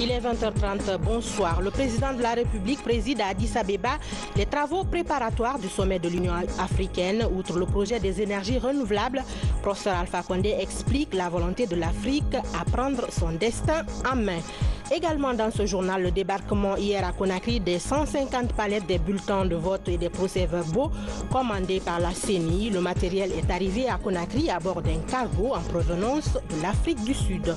Il est 20h30, bonsoir. Le président de la République préside à Addis Abeba les travaux préparatoires du sommet de l'Union africaine. Outre le projet des énergies renouvelables, professeur Alpha Condé explique la volonté de l'Afrique à prendre son destin en main. Également dans ce journal, le débarquement hier à Conakry des 150 palettes des bulletins de vote et des procès-verbaux commandés par la CENI. Le matériel est arrivé à Conakry à bord d'un cargo en provenance de l'Afrique du Sud.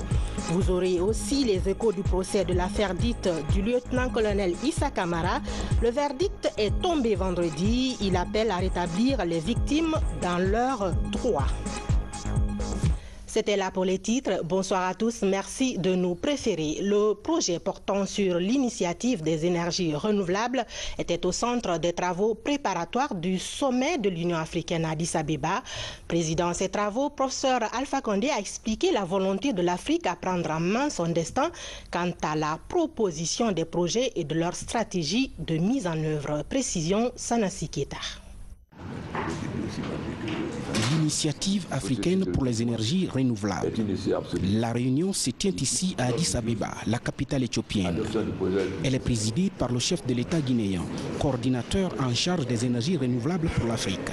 Vous aurez aussi les échos du procès de l'affaire dite du lieutenant-colonel Issa Kamara. Le verdict est tombé vendredi. Il appelle à rétablir les victimes dans leurs droits. C'était là pour les titres. Bonsoir à tous. Merci de nous préférer. Le projet portant sur l'initiative des énergies renouvelables était au centre des travaux préparatoires du sommet de l'Union africaine à Addis Abeba. Président de ces travaux, professeur Alpha Condé a expliqué la volonté de l'Afrique à prendre en main son destin quant à la proposition des projets et de leur stratégie de mise en œuvre. Précision, Sanassi Keita. L'initiative africaine pour les énergies renouvelables. La réunion se tient ici à Addis Abeba, la capitale éthiopienne. Elle est présidée par le chef de l'État guinéen, coordinateur en charge des énergies renouvelables pour l'Afrique.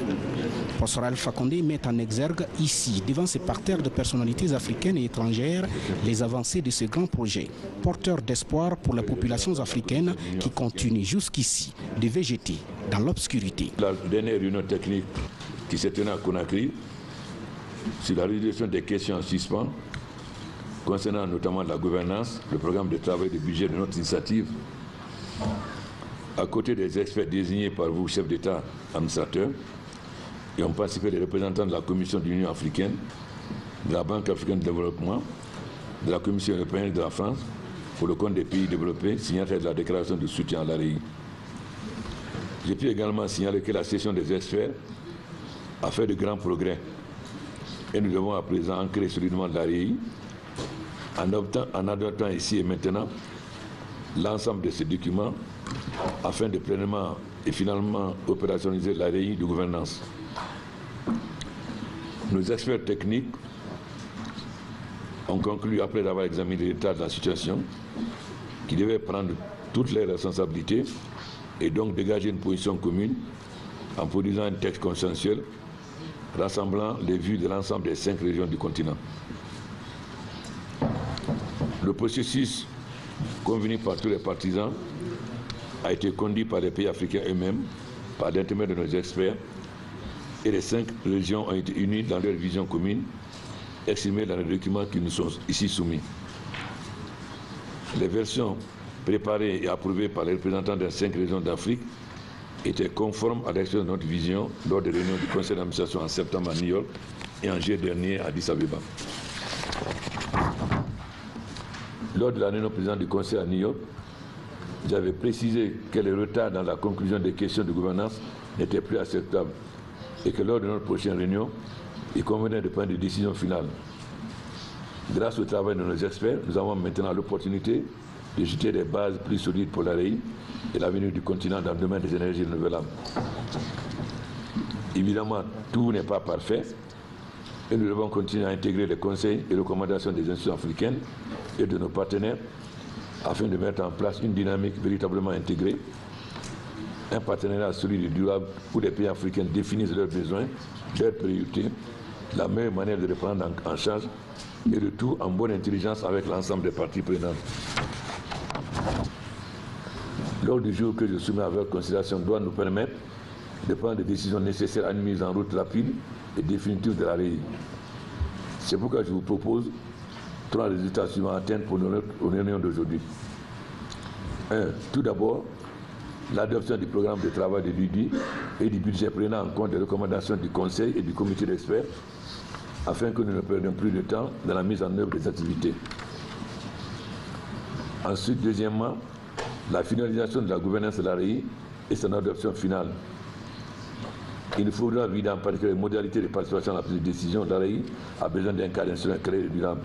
Professeur Alpha Condé met en exergue ici, devant ces parterres de personnalités africaines et étrangères, les avancées de ce grand projet, porteur d'espoir pour les populations africaines qui continuent jusqu'ici de végéter dans l'obscurité. La dernière réunion technique qui s'est tenue à Conakry sur la résolution des questions en suspens concernant notamment la gouvernance, le programme de travail et de budget de notre initiative, à côté des experts désignés par vous, chef d'État, administrateurs, et ont participé les représentants de la Commission de l'Union africaine, de la Banque africaine de développement, de la Commission européenne et de la France pour le compte des pays développés, signataires de la déclaration de soutien à l'AREI. J'ai pu également signaler que la session des experts a fait de grands progrès et nous devons à présent ancrer solidement l'AREI en adoptant ici et maintenant l'ensemble de ces documents afin de pleinement et finalement opérationnaliser l'AREI de gouvernance. Nos experts techniques ont conclu, après avoir examiné l'état de la situation, qu'ils devaient prendre toutes les responsabilités et donc dégager une position commune en produisant un texte consensuel rassemblant les vues de l'ensemble des 5 régions du continent. Le processus convenu par tous les partisans a été conduit par les pays africains eux-mêmes, par l'intermédiaire de nos experts, et les 5 régions ont été unies dans leur vision commune, exprimée dans les documents qui nous sont ici soumis. Les versions préparées et approuvées par les représentants des 5 régions d'Afrique étaient conformes à l'expression de notre vision lors des réunions du conseil d'administration en septembre à New York et en juillet dernier à Addis Abeba. Lors de la réunion présidente du conseil à New York, j'avais précisé que les retards dans la conclusion des questions de gouvernance n'étaient plus acceptables et que lors de notre prochaine réunion, il convenait de prendre des décisions finales. Grâce au travail de nos experts, nous avons maintenant l'opportunité de jeter des bases plus solides pour l'AREI et l'avenir du continent dans le domaine des énergies renouvelables. Évidemment, tout n'est pas parfait et nous devons continuer à intégrer les conseils et recommandations des institutions africaines et de nos partenaires afin de mettre en place une dynamique véritablement intégrée, un partenariat solide et durable où les pays africains définissent leurs besoins, leurs priorités, la meilleure manière de les prendre en charge et le tout en bonne intelligence avec l'ensemble des parties prenantes. L'ordre du jour que je soumets à votre considération doit nous permettre de prendre des décisions nécessaires à une mise en route rapide et définitive de la REI. C'est pourquoi je vous propose 3 résultats suivants à atteindre pour nos réunions d'aujourd'hui. 1. Tout d'abord, l'adoption du programme de travail de l'UDI et du budget prenant en compte les recommandations du Conseil et du comité d'experts afin que nous ne perdions plus de temps dans la mise en œuvre des activités. Ensuite, deuxièmement, la finalisation de la gouvernance de l'AREI et son adoption finale. Il nous faudra évidemment en particulier les modalités de participation à la prise de décision. L'AREI a besoin d'un cadre d'instrument clair et durable.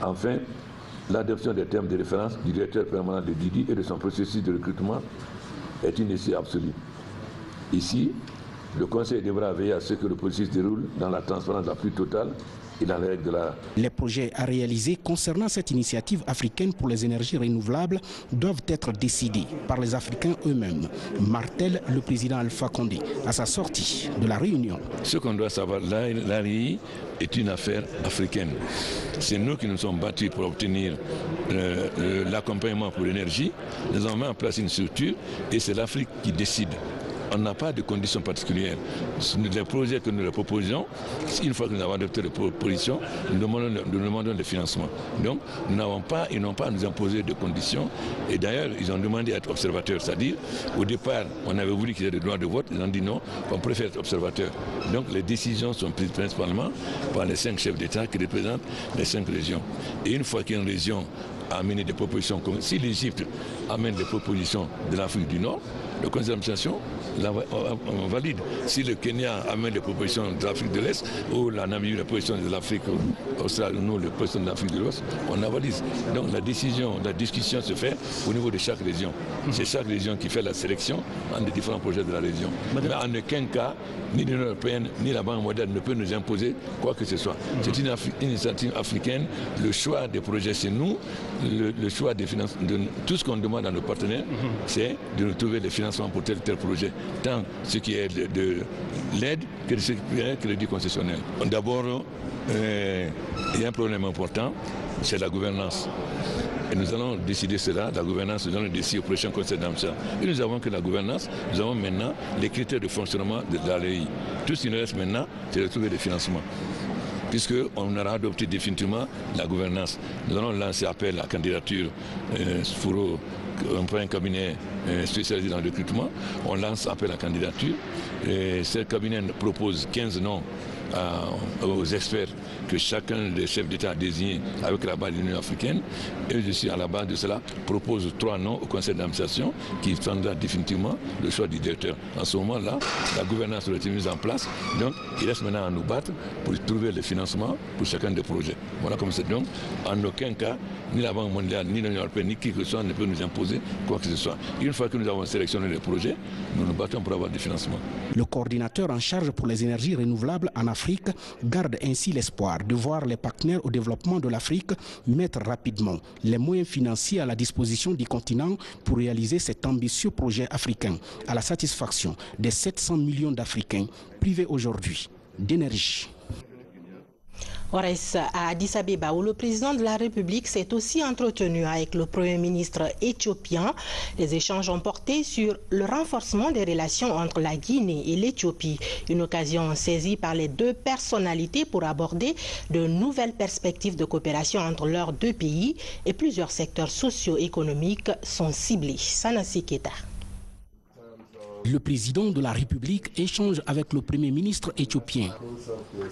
Enfin, l'adoption des termes de référence du directeur permanent de Didi et de son processus de recrutement est une nécessité absolue. Ici, le Conseil devra veiller à ce que le processus déroule dans la transparence la plus totale et dans les règles de l'art. Les projets à réaliser concernant cette initiative africaine pour les énergies renouvelables doivent être décidés par les Africains eux-mêmes, martèle le président Alpha Condé à sa sortie de la réunion. Ce qu'on doit savoir, l'ARI est une affaire africaine. C'est nous qui nous sommes battus pour obtenir l'accompagnement pour l'énergie. Nous avons mis en place une structure et c'est l'Afrique qui décide. On n'a pas de conditions particulières. Les projets que nous leur proposons, une fois que nous avons adopté les propositions, nous demandons des financements. Donc, ils n'ont pas à nous imposer de conditions. Et d'ailleurs, ils ont demandé à être observateurs. C'est-à-dire, au départ, on avait voulu qu'ils aient le droit de vote. Ils ont dit non, on préfère être observateurs. Donc, les décisions sont prises principalement par les 5 chefs d'État qui représentent les 5 régions. Et une fois qu'une région a amené des propositions, comme si l'Égypte amène des propositions de l'Afrique du Nord, le conseil d'administration on valide. Si le Kenya amène des propositions de l'Afrique de l'Est ou la Namibie des propositions de l'Afrique australe, nous les propositions de l'Afrique de l'Ouest, on avalise. Donc la discussion se fait au niveau de chaque région. C'est chaque région qui fait la sélection entre les différents projets de la région. Mais en aucun cas, ni l'Union européenne ni la Banque mondiale ne peut nous imposer quoi que ce soit. C'est une initiative africaine. Le choix des projets, c'est nous. Le choix des financements, tout ce qu'on demande à nos partenaires, c'est de nous trouver des financements pour tel projet. Tant ce qui est de l'aide que ce qui est crédit concessionnel. D'abord, il y a un problème important, c'est la gouvernance. Et nous allons décider cela, la gouvernance, nous allons décider au prochain conseil d'administration. Et nous avons que la gouvernance, nous avons maintenant les critères de fonctionnement de l'ARI. Tout ce qui nous reste maintenant, c'est de trouver des financements. Puisqu'on aura adopté définitivement la gouvernance. Nous allons lancer appel à la candidature on prend un cabinet spécialisé dans le recrutement, on lance appel à la candidature. Et ce cabinet propose 15 noms aux experts que chacun des chefs d'État a désignés avec la base de l'Union africaine. Et je suis à la base de cela, propose 3 noms au conseil d'administration qui prendra définitivement le choix du directeur. En ce moment-là, la gouvernance a été mise en place. Donc, il reste maintenant à nous battre pour trouver le financement pour chacun des projets. Voilà comme c'est. Donc, en aucun cas, ni la Banque mondiale, ni l'Union européenne, ni qui que ce soit ne peut nous imposer quoi que ce soit. Une fois que nous avons sélectionné les projets, nous nous battons pour avoir des financements. Le coordinateur en charge pour les énergies renouvelables en Afrique garde ainsi l'espoir de voir les partenaires au développement de l'Afrique mettre rapidement les moyens financiers à la disposition du continent pour réaliser cet ambitieux projet africain à la satisfaction des 700 millions d'Africains privés aujourd'hui d'énergie. On reste à Addis Abeba où le président de la République s'est aussi entretenu avec le Premier ministre éthiopien. Les échanges ont porté sur le renforcement des relations entre la Guinée et l'Éthiopie. Une occasion saisie par les deux personnalités pour aborder de nouvelles perspectives de coopération entre leurs deux pays et plusieurs secteurs socio-économiques sont ciblés. Sanassi Keita. Le président de la République échange avec le Premier ministre éthiopien.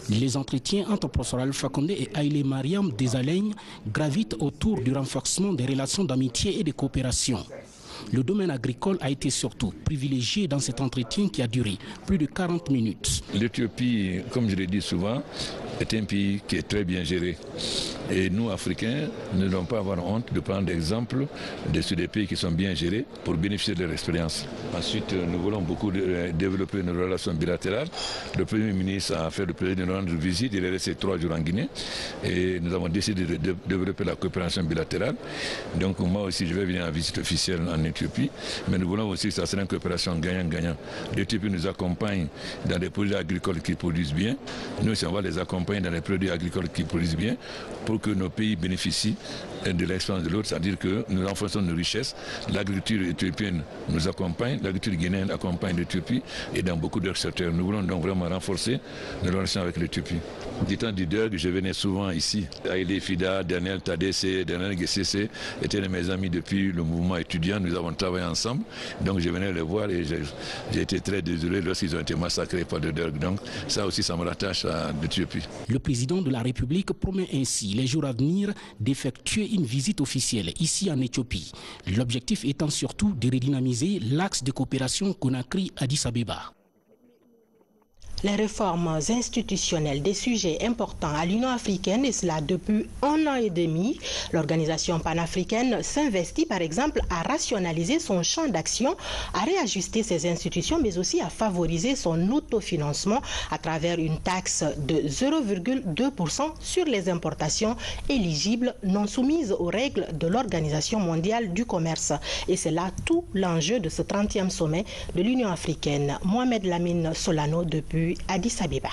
Les entretiens entre Professeur Alpha Condé et Haïlé Mariam Desalegn gravitent autour du renforcement des relations d'amitié et de coopération. Le domaine agricole a été surtout privilégié dans cet entretien qui a duré plus de 40 minutes. L'Éthiopie, comme je l'ai dit souvent, est un pays qui est très bien géré. Et nous, Africains, ne devons pas avoir honte de prendre l'exemple de des pays qui sont bien gérés pour bénéficier de leur expérience. Ensuite, nous voulons beaucoup développer nos relations bilatérales. Le Premier ministre a fait le plaisir de nous rendre visite. Il est resté 3 jours en Guinée. Et nous avons décidé de développer la coopération bilatérale. Donc moi aussi, je vais venir en visite officielle en Éthiopie. Mais nous voulons aussi que ça soit une coopération gagnant-gagnant. L'Éthiopie nous accompagne dans des produits agricoles qui produisent bien. Nous aussi, on va les accompagner dans les produits agricoles qui produisent bien pour que nos pays bénéficient de l'expérience de l'autre, c'est-à-dire que nous renforçons nos richesses. L'agriculture éthiopienne nous accompagne, l'agriculture guinéenne accompagne l'Éthiopie et dans beaucoup d'autres secteurs. Nous voulons donc vraiment renforcer nos relations avec l'Éthiopie. Du temps du DERG, je venais souvent ici. Haïlé Fida, Daniel Tadesse, Daniel Gessese étaient mes amis depuis le mouvement étudiant. Nous avons travaillé ensemble. Donc je venais les voir et j'ai été très désolé lorsqu'ils ont été massacrés par le DERG. Donc ça aussi, ça me rattache à l'Éthiopie. Le président de la République promet ainsi les jours à venir d'effectuer une visite officielle ici en Éthiopie. L'objectif étant surtout de redynamiser l'axe de coopération Conakry-Addis Abeba. Les réformes institutionnelles, des sujets importants à l'Union africaine, et cela depuis 1 an et demi. L'organisation panafricaine s'investit par exemple à rationaliser son champ d'action, à réajuster ses institutions, mais aussi à favoriser son autofinancement à travers une taxe de 0,2% sur les importations éligibles non soumises aux règles de l'Organisation mondiale du commerce. Et c'est là tout l'enjeu de ce 30e sommet de l'Union africaine. Mohamed Lamine Solano depuis Addis Abeba.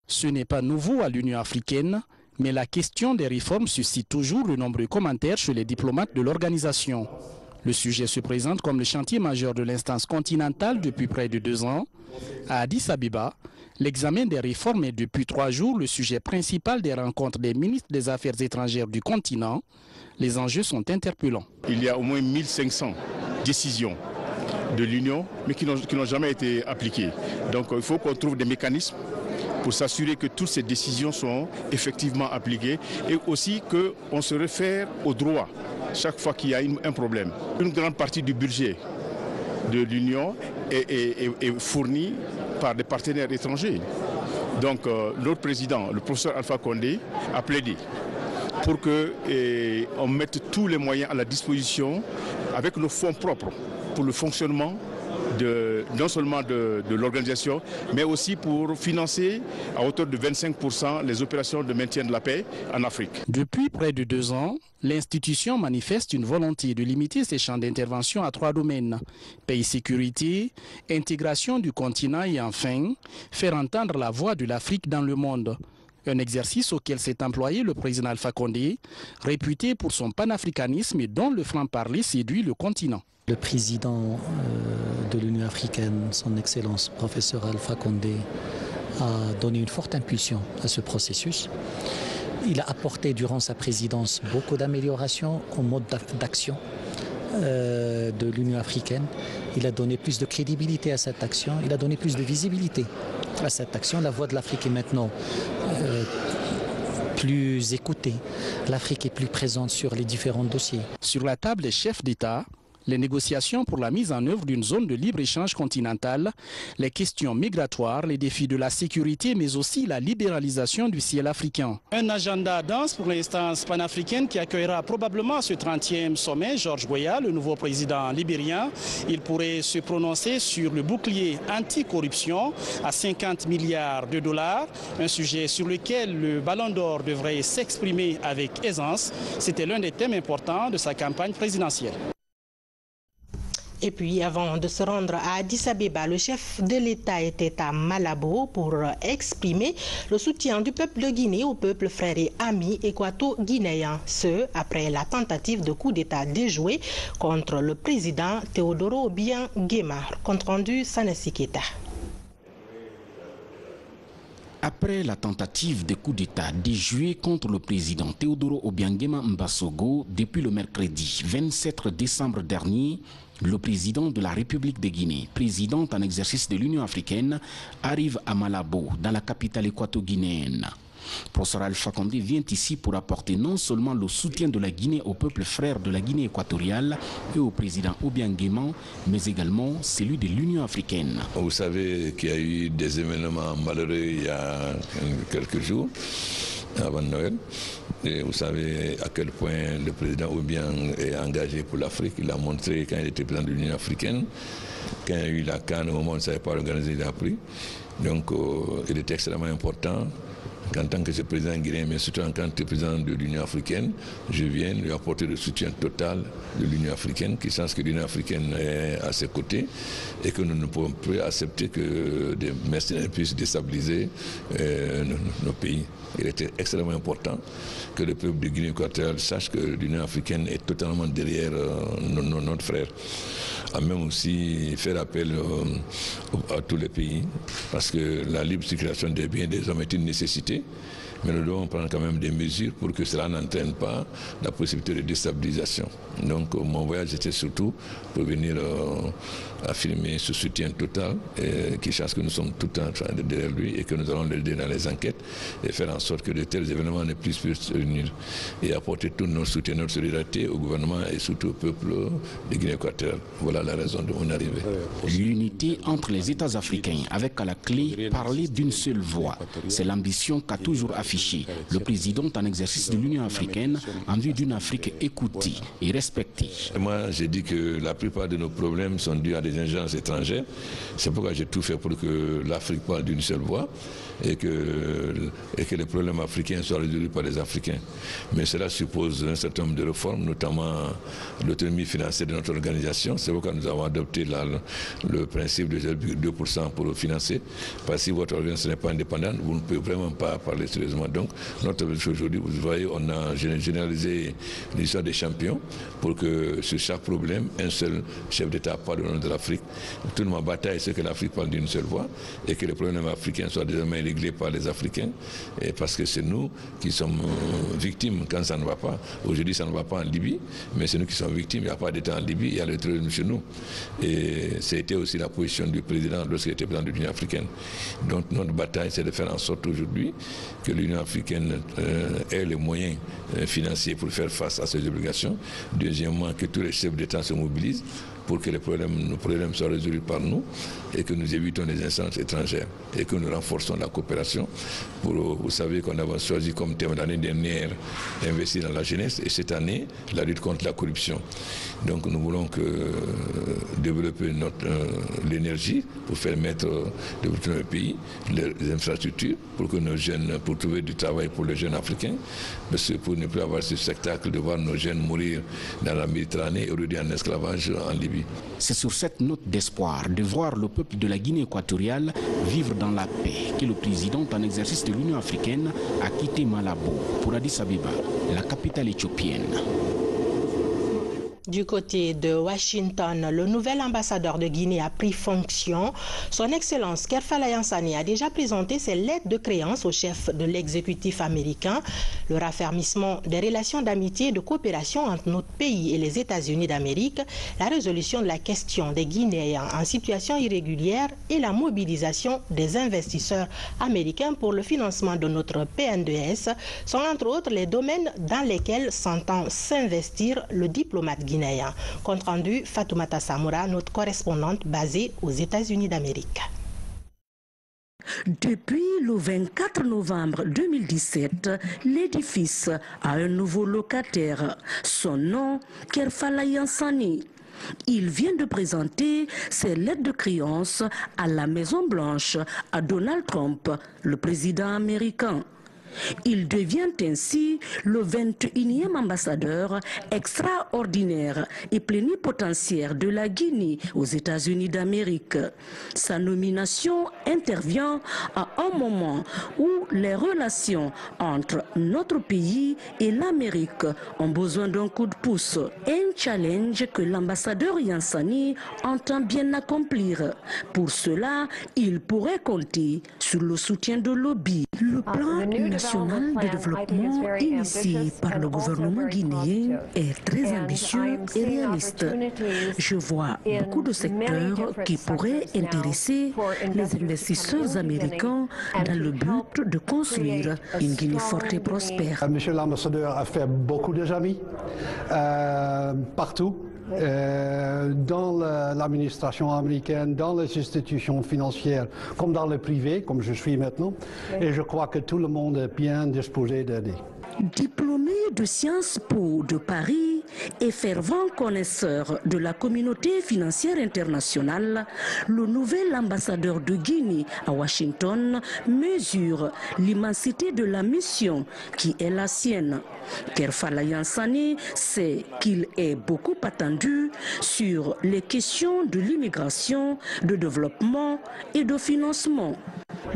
Ce n'est pas nouveau à l'Union africaine, mais la question des réformes suscite toujours de nombreux commentaires chez les diplomates de l'organisation. Le sujet se présente comme le chantier majeur de l'instance continentale depuis près de 2 ans. À Addis Abeba, l'examen des réformes est depuis 3 jours le sujet principal des rencontres des ministres des Affaires étrangères du continent. Les enjeux sont interpellants. Il y a au moins 1500 décisions de l'Union, mais qui n'ont jamais été appliquées. Donc il faut qu'on trouve des mécanismes pour s'assurer que toutes ces décisions sont effectivement appliquées et aussi qu'on se réfère au droit chaque fois qu'il y a un problème. Une grande partie du budget de l'Union est fournie par des partenaires étrangers. Donc notre président, le professeur Alpha Condé, a plaidé pour qu'on mette tous les moyens à la disposition avec nos fonds propres pour le fonctionnement non seulement de l'organisation, mais aussi pour financer à hauteur de 25% les opérations de maintien de la paix en Afrique. Depuis près de 2 ans, l'institution manifeste une volonté de limiter ses champs d'intervention à 3 domaines. Paix, sécurité, intégration du continent et enfin, faire entendre la voix de l'Afrique dans le monde. Un exercice auquel s'est employé le président Alpha Condé, réputé pour son panafricanisme et dont le franc-parler séduit le continent. Le président de l'Union africaine, son Excellence professeur Alpha Condé, a donné une forte impulsion à ce processus. Il a apporté durant sa présidence beaucoup d'améliorations au mode d'action de l'Union africaine. Il a donné plus de crédibilité à cette action, il a donné plus de visibilité à cette action. La voix de l'Afrique est maintenant plus écoutée. L'Afrique est plus présente sur les différents dossiers. Sur la table des chefs d'État, les négociations pour la mise en œuvre d'une zone de libre-échange continentale, les questions migratoires, les défis de la sécurité, mais aussi la libéralisation du ciel africain. Un agenda dense pour l'instance panafricaine qui accueillera probablement ce 30e sommet. George Weah, le nouveau président libérien, il pourrait se prononcer sur le bouclier anticorruption à 50 milliards de dollars, un sujet sur lequel le Ballon d'Or devrait s'exprimer avec aisance. C'était l'un des thèmes importants de sa campagne présidentielle. Et puis, avant de se rendre à Addis Abeba, le chef de l'État était à Malabo pour exprimer le soutien du peuple de Guinée au peuple frère et ami équato-guinéen. Ce, après la tentative de coup d'État déjouée contre le président Teodoro Obiang Nguema. Compte rendu Sanessi Keita. Après la tentative de coup d'État déjouée contre le président Teodoro Obiang Nguema Mbasogo depuis le mercredi 27 décembre dernier, le président de la République de Guinée, président en exercice de l'Union africaine, arrive à Malabo, dans la capitale équato-guinéenne. Professeur Alpha Condé vient ici pour apporter non seulement le soutien de la Guinée au peuple frère de la Guinée équatoriale et au président Obiang Nguema, mais également celui de l'Union africaine. Vous savez qu'il y a eu des événements malheureux il y a quelques jours, avant Noël. Et vous savez à quel point le président Obiang est engagé pour l'Afrique. Il a montré quand il était président de l'Union africaine, quand il y a eu la CAN, au moment où on ne savait pas organiser, il a pris. Donc il est extrêmement important qu'en tant que président guinéen, mais surtout en tant que président de l'Union africaine, je viens lui apporter le soutien total de l'Union africaine, qui sent que l'Union africaine est à ses côtés et que nous ne pouvons plus accepter que des mercenaires puissent déstabiliser nos pays. Il était extrêmement important que le peuple de Guinée équatoriale sache que l'Union africaine est totalement derrière notre frère. À même aussi faire appel à tous les pays, parce que la libre circulation des biens et des hommes est une nécessité. mais nous devons prendre quand même des mesures pour que cela n'entraîne pas la possibilité de déstabilisation. Donc mon voyage était surtout pour venir affirmer ce soutien total, qui cherche que nous sommes tout en train de derrière lui et que nous allons l'aider dans les enquêtes et faire en sorte que de tels événements ne puissent plus se réunir et apporter tout notre soutien, notre solidarité au gouvernement et surtout au peuple de Guinée équatoriale. Voilà la raison de mon arrivée. L'unité entre les États africains avec à la clé parler d'une seule voix. C'est l'ambition qu'a toujours affichée le président en exercice de l'Union africaine en vue d'une Afrique écoutée et respectée. Moi, j'ai dit que la plupart de nos problèmes sont dus à des ingences étrangères. C'est pourquoi j'ai tout fait pour que l'Afrique parle d'une seule voix et que les problèmes africains soient résolus par les Africains. Mais cela suppose un certain nombre de réformes, notamment l'autonomie financière de notre organisation. C'est pourquoi nous avons adopté le principe de 0,2% pour le financer. Parce que si votre organisation n'est pas indépendante, vous ne pouvez vraiment pas parler sérieusement. Donc, notre objectif aujourd'hui, vous voyez, on a généralisé l'histoire des champions pour que sur chaque problème, un seul chef d'État parle au nom de l'Afrique. Toute ma bataille, c'est que l'Afrique parle d'une seule voix et que les problèmes africains soient désormais réglés par les Africains. Et parce que c'est nous qui sommes victimes quand ça ne va pas. Aujourd'hui, ça ne va pas en Libye, mais c'est nous qui sommes victimes. Il n'y a pas d'État en Libye, il y a le terrorisme chez nous. Et c'était aussi la position du président lorsqu'il était président de l'Union africaine. Donc notre bataille, c'est de faire en sorte aujourd'hui que l'Union africaine ait les moyens financiers pour faire face à ses obligations. Deuxièmement, que tous les chefs d'État se mobilisent pour que nos problèmes soient résolus par nous et que nous évitons les instances étrangères et que nous renforçons la coopération. Vous savez qu'on avait choisi comme thème l'année dernière d'investir dans la jeunesse et cette année, la lutte contre la corruption. Donc nous voulons développer l'énergie pour faire développer notre pays, les infrastructures pour que nos jeunes, pour trouver du travail pour les jeunes africains, parce que pour ne plus avoir ce spectacle de voir nos jeunes mourir dans la Méditerranée et aujourd'hui en esclavage en Libye. C'est sur cette note d'espoir de voir le peuple de la Guinée équatoriale vivre dans la paix que le président en exercice de l'Union africaine a quitté Malabo pour Addis Abeba, la capitale éthiopienne. Du côté de Washington, le nouvel ambassadeur de Guinée a pris fonction. Son Excellence Kerfala Yansani a déjà présenté ses lettres de créance au chef de l'exécutif américain. Le raffermissement des relations d'amitié et de coopération entre notre pays et les États-Unis d'Amérique, la résolution de la question des Guinéens en situation irrégulière et la mobilisation des investisseurs américains pour le financement de notre PNDS sont entre autres les domaines dans lesquels s'entend s'investir le diplomate guinéen. Compte rendu Fatoumata Samoura, notre correspondante basée aux États-Unis d'Amérique. Depuis le 24 novembre 2017, l'édifice a un nouveau locataire. Son nom, Kerfala Yansani. Il vient de présenter ses lettres de créance à la Maison-Blanche à Donald Trump, le président américain. Il devient ainsi le 21e ambassadeur extraordinaire et plénipotentiaire de la Guinée aux États-Unis d'Amérique. Sa nomination intervient à un moment où les relations entre notre pays et l'Amérique ont besoin d'un coup de pouce. Un challenge que l'ambassadeur Yansani entend bien accomplir. Pour cela, il pourrait compter sur le soutien de lobby. Le plan national de développement initié par le gouvernement guinéen est très ambitieux et réaliste. Je vois beaucoup de secteurs qui pourraient intéresser les investisseurs américains dans le but de construire une Guinée forte et prospère. Monsieur l'ambassadeur a fait beaucoup d'amis partout. Dans l'administration américaine, dans les institutions financières, comme dans le privé, comme je suis maintenant. Et je crois que tout le monde est bien disposé d'aider. Diplômé de Sciences Po de Paris et fervent connaisseur de la communauté financière internationale, le nouvel ambassadeur de Guinée à Washington mesure l'immensité de la mission qui est la sienne. Kerfala Yansani sait qu'il est beaucoup attendu sur les questions de l'immigration, de développement et de financement.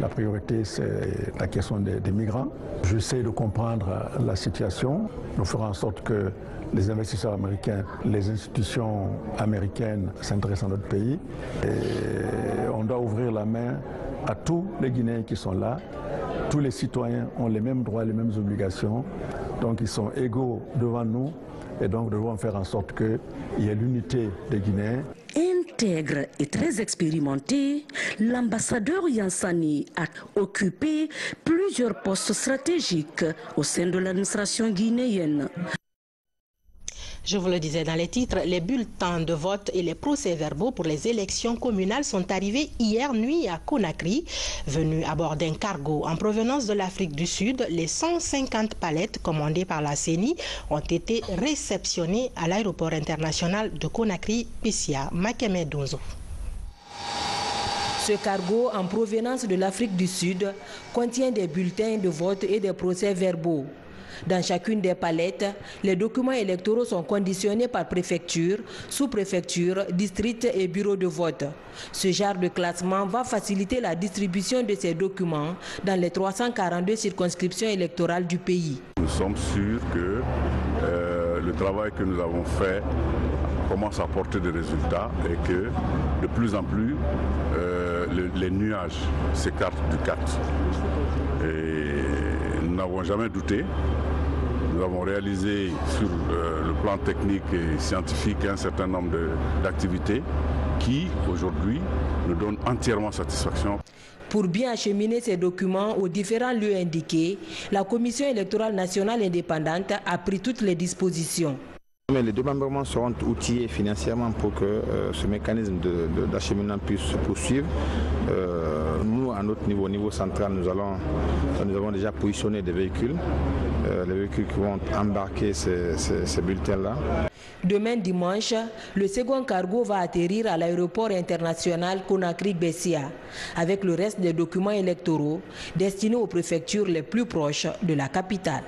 La priorité, c'est la question des migrants. J'essaie de comprendre la situation. Nous ferons en sorte que les investisseurs américains, les institutions américaines s'intéressent à notre pays. Et on doit ouvrir la main à tous les Guinéens qui sont là tous les citoyens ont les mêmes droits et les mêmes obligations, donc ils sont égaux devant nous et donc nous devons faire en sorte qu'il y ait l'unité des Guinéens. Intègre et très expérimenté, l'ambassadeur Yansani a occupé plusieurs postes stratégiques au sein de l'administration guinéenne. Je vous le disais dans les titres, les bulletins de vote et les procès-verbaux pour les élections communales sont arrivés hier nuit à Conakry. Venus à bord d'un cargo en provenance de l'Afrique du Sud, les 150 palettes commandées par la CENI ont été réceptionnées à l'aéroport international de Conakry-Pissia. Makeme Donzo. Ce cargo en provenance de l'Afrique du Sud contient des bulletins de vote et des procès-verbaux. Dans chacune des palettes, les documents électoraux sont conditionnés par préfecture, sous-préfecture, district et bureau de vote. Ce genre de classement va faciliter la distribution de ces documents dans les 342 circonscriptions électorales du pays. Nous sommes sûrs que le travail que nous avons fait commence à porter des résultats et que de plus en plus les nuages s'écartent du CAT. Et nous n'avons jamais douté. Nous avons réalisé sur le plan technique et scientifique un certain nombre d'activités qui, aujourd'hui, nous donnent entièrement satisfaction. Pour bien acheminer ces documents aux différents lieux indiqués, la Commission électorale nationale indépendante a pris toutes les dispositions. Mais les démembrements seront outillés financièrement pour que ce mécanisme d'acheminement puisse se poursuivre. Nous, à notre niveau, au niveau central, nous avons déjà positionné des véhicules, les véhicules qui vont embarquer ces bulletins-là. Demain dimanche, le second cargo va atterrir à l'aéroport international Conakry-Bessia avec le reste des documents électoraux destinés aux préfectures les plus proches de la capitale.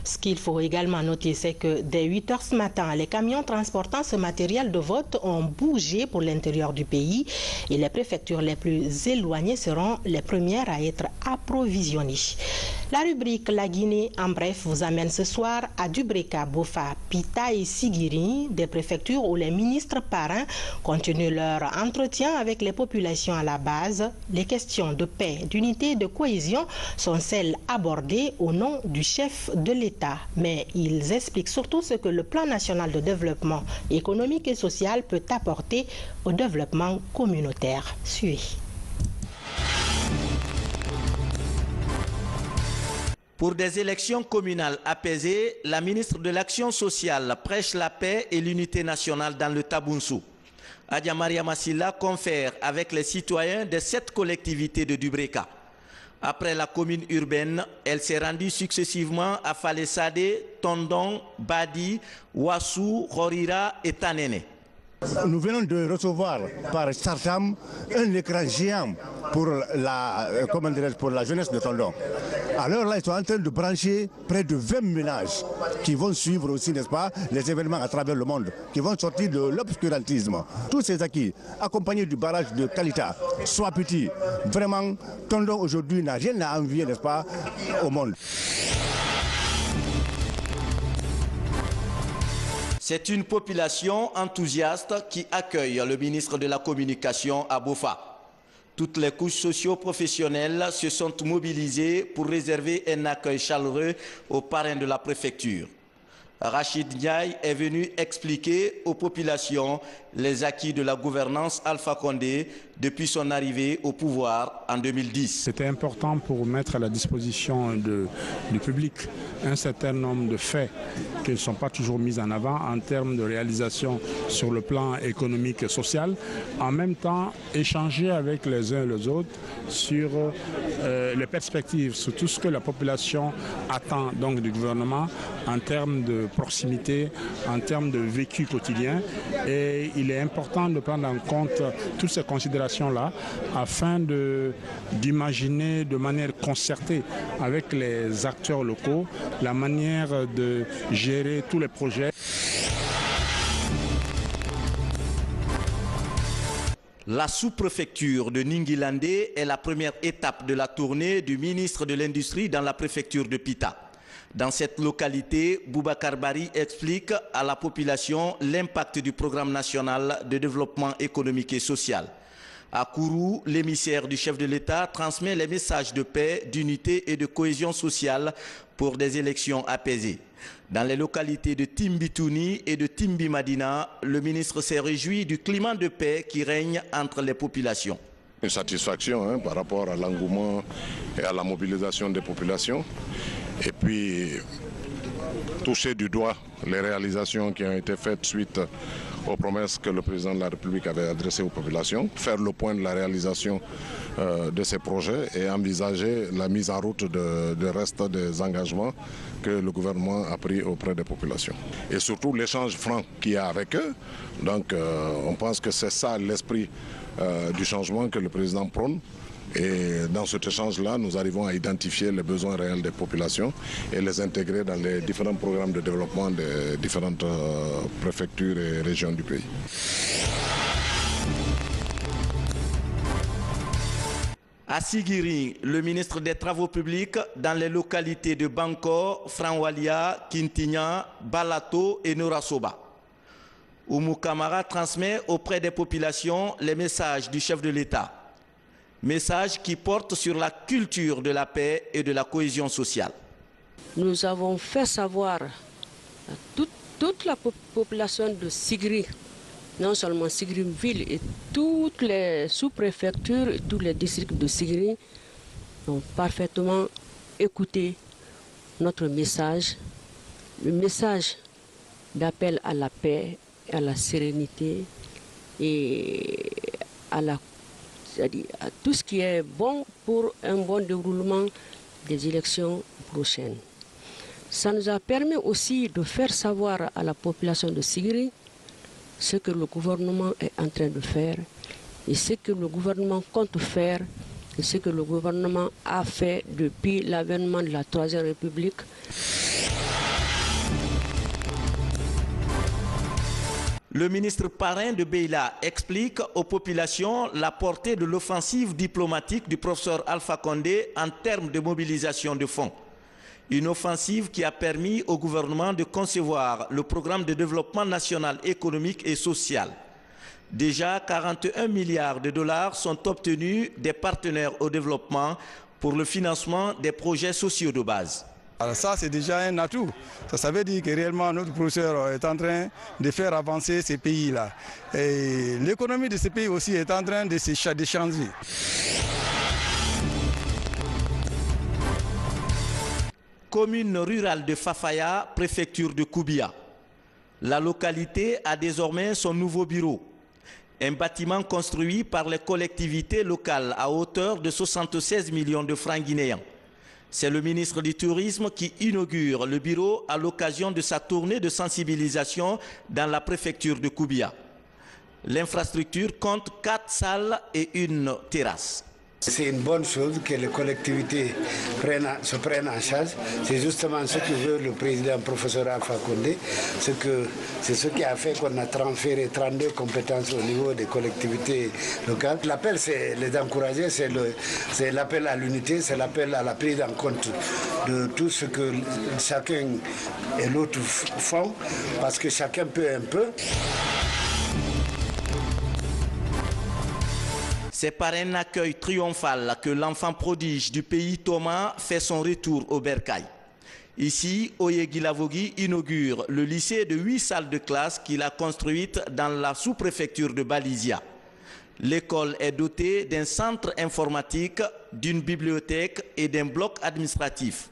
Ce qu'il faut également noter, c'est que dès 8 h ce matin, les camions transportant ce matériel de vote ont bougé pour l'intérieur du pays et les préfectures les plus éloignées seront les premières à être approvisionnées. La rubrique La Guinée en bref vous amène ce soir à Dubreka, Bofa, Pita et Sigiri, des préfectures où les ministres parrains continuent leur entretien avec les populations à la base. Les questions de paix, d'unité et de cohésion sont celles abordées au nom du chef de l'État. Mais ils expliquent surtout ce que le plan national de développement économique et social peut apporter au développement communautaire. Suivez. Pour des élections communales apaisées, la ministre de l'Action sociale prêche la paix et l'unité nationale dans le Tabounssou. Adja Maria Massila confère avec les citoyens de 7 collectivités de Dubreka. Après la commune urbaine, elle s'est rendue successivement à Falesade, Tondon, Badi, Ouassou, Horira et Tanene. Nous venons de recevoir par Sartam un écran géant pour la jeunesse de Tondon. Alors là, ils sont en train de brancher près de 20 ménages qui vont suivre aussi, n'est-ce pas, les événements à travers le monde, qui vont sortir de l'obscurantisme. Tous ces acquis, accompagnés du barrage de Kalita, soit petit, vraiment, Tondon aujourd'hui n'a rien à envier, n'est-ce pas, au monde. C'est une population enthousiaste qui accueille le ministre de la Communication à Bofa. Toutes les couches socio-professionnelles se sont mobilisées pour réserver un accueil chaleureux aux parrains de la préfecture. Rachid Ndiaye est venu expliquer aux populations les acquis de la gouvernance Alpha Condé depuis son arrivée au pouvoir en 2010. C'était important pour mettre à la disposition du public un certain nombre de faits qui ne sont pas toujours mis en avant en termes de réalisation sur le plan économique et social. En même temps, échanger avec les uns et les autres sur les perspectives, sur tout ce que la population attend donc du gouvernement en termes de proximité, en termes de vécu quotidien. Et il est important de prendre en compte toutes ces considérations-là afin d'imaginer de manière concertée avec les acteurs locaux la manière de gérer tous les projets. La sous-préfecture de Ninguilandé est la première étape de la tournée du ministre de l'Industrie dans la préfecture de Pita. Dans cette localité, Boubacar Bari explique à la population l'impact du programme national de développement économique et social. À Kourou, l'émissaire du chef de l'État transmet les messages de paix, d'unité et de cohésion sociale pour des élections apaisées. Dans les localités de Timbitouni et de Timbi-Madina, le ministre s'est réjoui du climat de paix qui règne entre les populations. Une satisfaction par rapport à l'engouement et à la mobilisation des populations. Et puis, toucher du doigt les réalisations qui ont été faites suite aux promesses que le président de la République avait adressées aux populations, faire le point de la réalisation de ces projets et envisager la mise en route de reste des engagements que le gouvernement a pris auprès des populations. Et surtout l'échange franc qu'il y a avec eux. Donc on pense que c'est ça l'esprit du changement que le président prône. Et dans cet échange-là, nous arrivons à identifier les besoins réels des populations et les intégrer dans les différents programmes de développement des différentes préfectures et régions du pays. À Sigiri, le ministre des Travaux publics dans les localités de Banko, Franwalia, Kintigna, Balato et Norasoba. Oumou Kamara transmet auprès des populations les messages du chef de l'État. Message qui porte sur la culture de la paix et de la cohésion sociale. Nous avons fait savoir à toute la population de Sigiri, non seulement Sigiri-Ville et toutes les sous-préfectures et tous les districts de Sigiri ont parfaitement écouté notre message, le message d'appel à la paix, à la sérénité et c'est-à-dire à tout ce qui est bon pour un bon déroulement des élections prochaines. Ça nous a permis aussi de faire savoir à la population de Sigiri ce que le gouvernement est en train de faire et ce que le gouvernement compte faire et ce que le gouvernement a fait depuis l'avènement de la Troisième République. Le ministre parrain de Beila explique aux populations la portée de l'offensive diplomatique du professeur Alpha Condé en termes de mobilisation de fonds. Une offensive qui a permis au gouvernement de concevoir le programme de développement national économique et social. Déjà, 41 milliards de dollars sont obtenus des partenaires au développement pour le financement des projets sociaux de base. Alors ça, c'est déjà un atout. Ça veut dire que réellement notre professeur est en train de faire avancer ces pays-là. Et l'économie de ces pays aussi est en train de changer. Commune rurale de Fafaya, préfecture de Koubia. La localité a désormais son nouveau bureau. Un bâtiment construit par les collectivités locales à hauteur de 76 millions de francs guinéens. C'est le ministre du Tourisme qui inaugure le bureau à l'occasion de sa tournée de sensibilisation dans la préfecture de Koubia. L'infrastructure compte 4 salles et une terrasse. C'est une bonne chose que les collectivités se prennent en charge. C'est justement ce que veut le président professeur Alpha Condé. C'est ce qui a fait qu'on a transféré 32 compétences au niveau des collectivités locales. L'appel, c'est les encourager, c'est l'appel à l'unité, c'est l'appel à la prise en compte de tout ce que chacun et l'autre font, parce que chacun peut un peu. C'est par un accueil triomphal que l'enfant prodige du pays Thomas fait son retour au Bercail. Ici, Oyegui Lavogui inaugure le lycée de 8 salles de classe qu'il a construites dans la sous-préfecture de Balisia. L'école est dotée d'un centre informatique, d'une bibliothèque et d'un bloc administratif.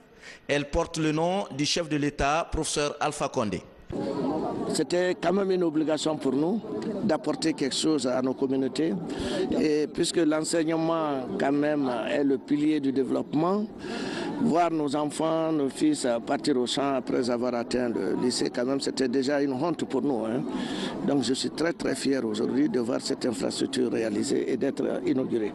Elle porte le nom du chef de l'État, professeur Alpha Condé. C'était quand même une obligation pour nous d'apporter quelque chose à nos communautés. Et puisque l'enseignement quand même est le pilier du développement, voir nos enfants, nos fils partir au champ après avoir atteint le lycée, quand même c'était déjà une honte pour nous. Donc je suis très très fier aujourd'hui de voir cette infrastructure réalisée et d'être inaugurée.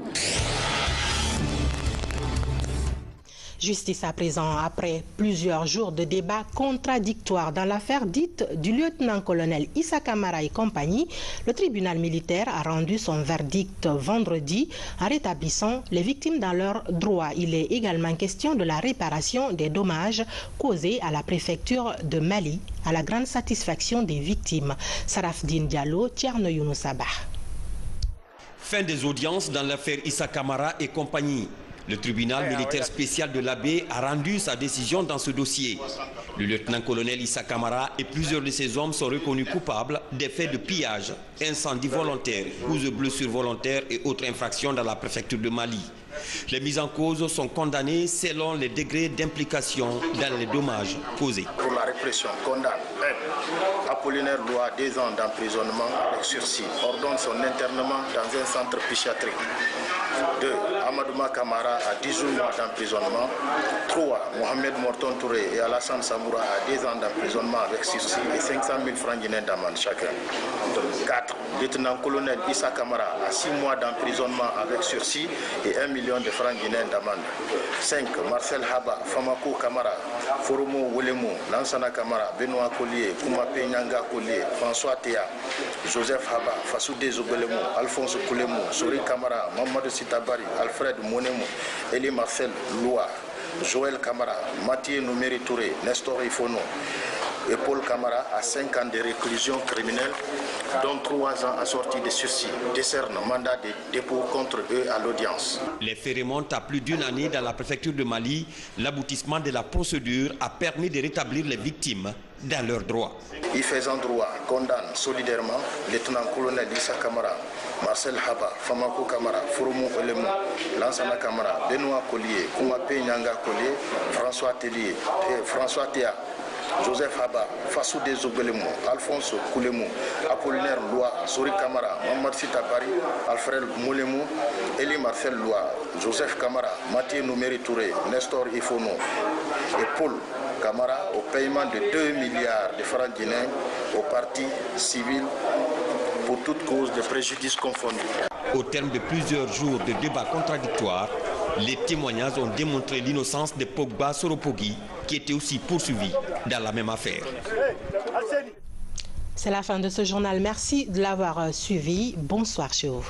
Justice à présent, après plusieurs jours de débats contradictoires dans l'affaire dite du lieutenant-colonel Issa Camara et compagnie, le tribunal militaire a rendu son verdict vendredi en rétablissant les victimes dans leurs droits. Il est également question de la réparation des dommages causés à la préfecture de Mali, à la grande satisfaction des victimes. Sarafdine Diallo, Tierno Younoussaba. Fin des audiences dans l'affaire Issa Camara et compagnie. Le tribunal militaire spécial de l'Abbé a rendu sa décision dans ce dossier. Le lieutenant-colonel Issa Camara et plusieurs de ses hommes sont reconnus coupables des faits de pillage, incendie volontaire, coups de blessures volontaires et autres infractions dans la préfecture de Mali. Les mises en cause sont condamnées selon les degrés d'implication dans les dommages causés. Pour la répression, condamne Apollinaire Loua 2 ans d'emprisonnement avec sursis, ordonne son internement dans un centre psychiatrique. 2. Amadouma Kamara à 18 mois d'emprisonnement. 3. Mohamed Morton Touré et Alassane Samoura à 2 ans d'emprisonnement avec sursis et 500 000 francs guinéens d'amende chacun. 4. Lieutenant-colonel Issa Camara à 6 mois d'emprisonnement avec sursis et 1 million de francs guinéens d'amende. 5. Marcel Haba, Famako Kamara, Foromo Wolemo, Lansana Kamara, Benoît Collier, Koumapé Nyanga Collier, François Théa, Joseph Haba, Fassoudé Zobelemo, Alphonse Koulemo, Sori Kamara, Mamadou Sitabari, Alfred Monemo, Elie Marcel Loua, Joël Kamara, Mathieu Noumeri Touré, Nestor Ifono et Paul Kamara à 5 ans de réclusion criminelle, dont 3 ans assortis de sursis, décerne mandat de dépôt contre eux à l'audience. Les faits remontent à plus d'1 année dans la préfecture de Mali. L'aboutissement de la procédure a permis de rétablir les victimes dans leurs droits. Y faisant droit, condamne solidairement lieutenant-colonel Issa Camara, Marcel Haba, Famako Kamara, Foromo Olemo, Lansana Kamara, Benoît Collier, Koumapé Nyanga Collier, François Théa, Joseph Haba, Fassoudé Zobelemo, Alphonse Koulemo, Apollinaire Loua, Sori Kamara, Mamad Sitabari, Alfred Moulemo, Elie Marcel Loua, Joseph Kamara, Mathieu Noumeri Touré, Nestor Ifono et Paul Kamara au paiement de 2 milliards de francs guinéens aux partis civils pour toute cause de préjudice confondu. Au terme de plusieurs jours de débats contradictoires, les témoignages ont démontré l'innocence de Pogba Soropogi, qui était aussi poursuivi dans la même affaire. C'est la fin de ce journal. Merci de l'avoir suivi. Bonsoir chez vous.